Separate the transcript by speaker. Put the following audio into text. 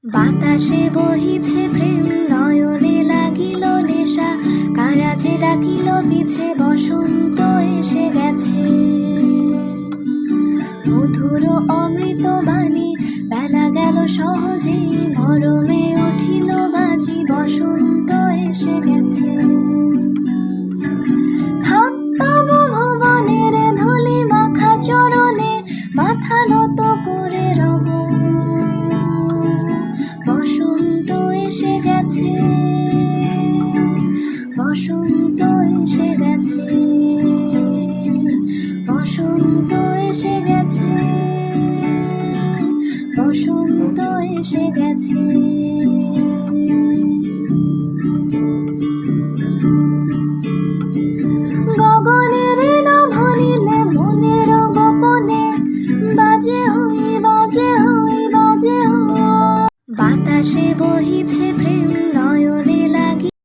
Speaker 1: বাতাসে বহিছে প্রেম, নয়নে লাগিল নেশা, কারাজে ডাকিল পিছে, বসন্ত এসে গেছে। মধুর অমৃত বাণী, বেলা গেল সহজে, মরমে উঠিল বাজি, বসন্ত এসে গেছে। থাক তবু ভুবনের ধূলি মাখা চরণে, মাথা নত করে রব, বসন্ত এসে গেছে, বসন্ত এসে গেছে, বসন্ত এসে গেছে, বসন্ত এসে গেছে। গগনের নভনীলে মনের গোপনে, বাজে হই বাজে হই বাজে হই। বাতাসে বহিছে প্রেম,